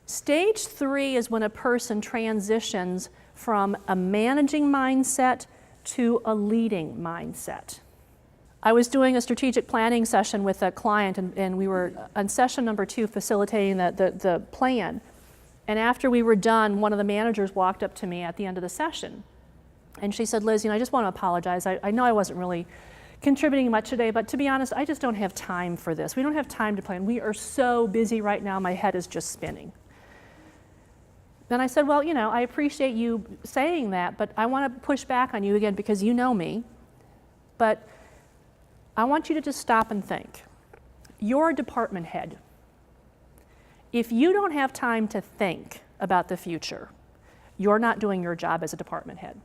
Stage 3 is when a person transitions from a managing mindset to a leading mindset. I was doing a strategic planning session with a client, and we were on session number 2 facilitating the plan. And after we were done, one of the managers walked up to me at the end of the session. And she said, Liz, I just want to apologize. I know I wasn't really contributing much today, but to be honest, I just don't have time for this. We don't have time to plan. We are so busy right now, my head is just spinning. Then I said, well, I appreciate you saying that, but I want to push back on you again because you know me. But I want you to just stop and think. You're a department head. If you don't have time to think about the future, you're not doing your job as a department head.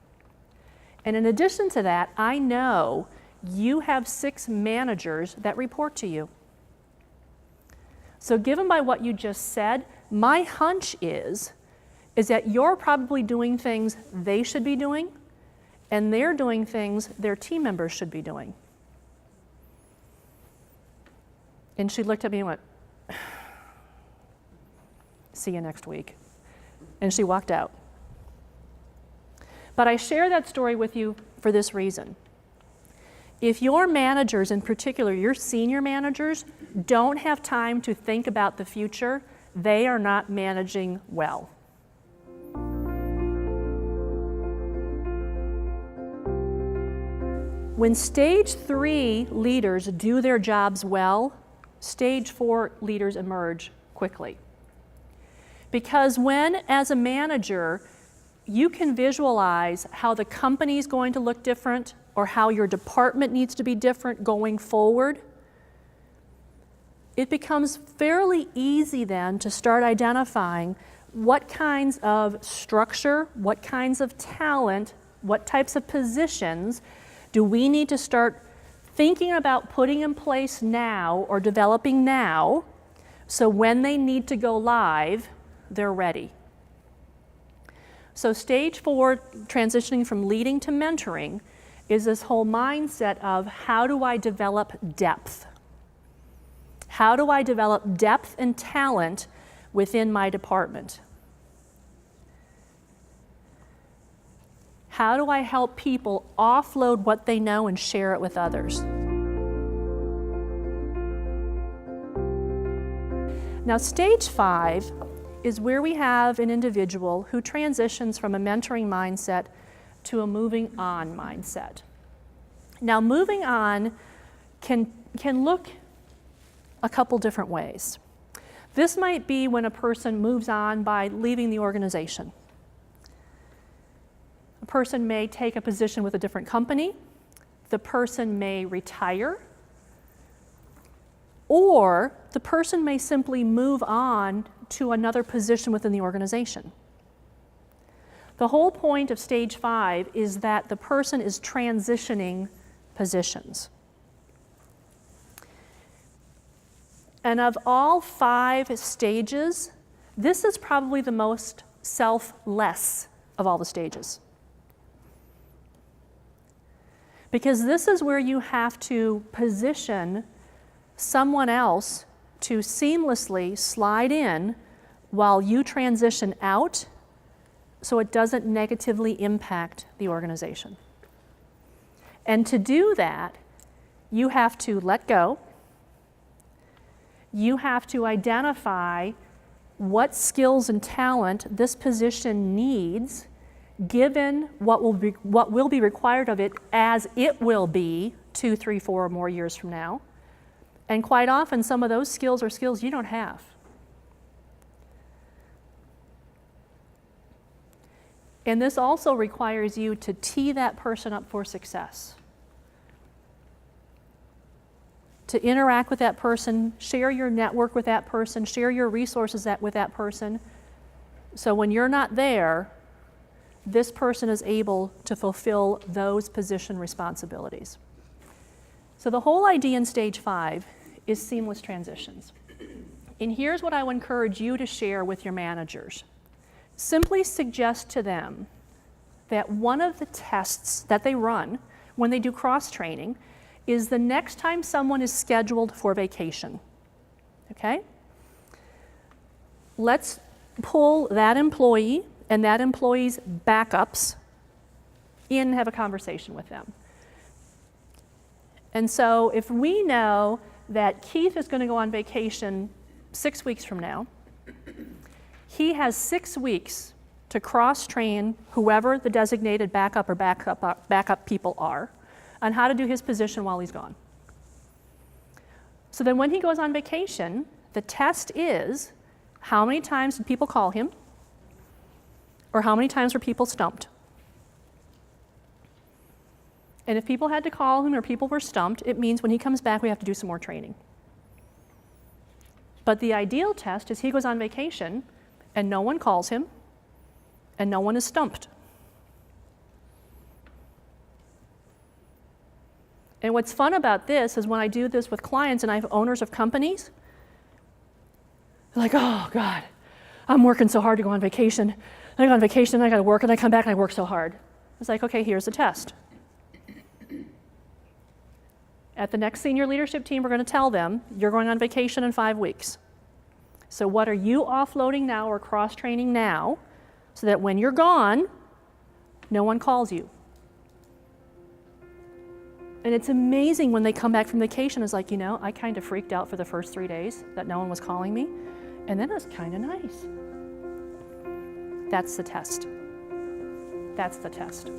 And in addition to that, I know you have 6 managers that report to you. So given by what you just said, my hunch is that you're probably doing things they should be doing, and they're doing things their team members should be doing. And she looked at me and went, see you next week. And she walked out. But I share that story with you for this reason. If your managers, in particular your senior managers, don't have time to think about the future, they are not managing well. When stage 3 leaders do their jobs well, stage 4 leaders emerge quickly. Because when, as a manager, you can visualize how the company is going to look different or how your department needs to be different going forward, it becomes fairly easy then to start identifying what kinds of structure, what kinds of talent, what types of positions do we need to start thinking about putting in place now or developing now so when they need to go live, they're ready. So stage 4, transitioning from leading to mentoring, is this whole mindset of how do I develop depth? How do I develop depth and talent within my department? How do I help people offload what they know and share it with others? Now, stage 5 is where we have an individual who transitions from a mentoring mindset to a moving on mindset. Now, moving on can look a couple different ways. This might be when a person moves on by leaving the organization. A person may take a position with a different company. The person may retire. Or the person may simply move on to another position within the organization. The whole point of stage 5 is that the person is transitioning positions. And of all 5 stages, this is probably the most selfless of all the stages. Because this is where you have to position someone else to seamlessly slide in while you transition out so it doesn't negatively impact the organization. And to do that, you have to let go. You have to identify what skills and talent this position needs given what will be required of it as it will be 2, 3, 4 or more years from now. And quite often, some of those skills are skills you don't have. And this also requires you to tee that person up for success. To interact with that person, share your network with that person, share your resources with that person. So when you're not there, this person is able to fulfill those position responsibilities. So the whole idea in stage 5 is seamless transitions. And here's what I would encourage you to share with your managers. Simply suggest to them that one of the tests that they run when they do cross-training is the next time someone is scheduled for vacation. Okay? Let's pull that employee and that employee's backups in and have a conversation with them. And so if we know that Keith is going to go on vacation 6 weeks from now, he has 6 weeks to cross-train whoever the designated backup or backup people are on how to do his position while he's gone. So then when he goes on vacation, the test is how many times did people call him, or how many times were people stumped? And if people had to call him or people were stumped, it means when he comes back we have to do some more training. But the ideal test is he goes on vacation and no one calls him and no one is stumped. And what's fun about this is when I do this with clients and I have owners of companies, they're like, oh God, I'm working so hard to go on vacation. I go on vacation and I gotta work and I come back and I work so hard. It's like, okay, here's the test. At the next senior leadership team, we're gonna tell them, you're going on vacation in 5 weeks. So what are you offloading now or cross-training now so that when you're gone, no one calls you? And it's amazing when they come back from vacation, it's like, you know, I kind of freaked out for the first 3 days that no one was calling me, and then it's kind of nice. That's the test. That's the test.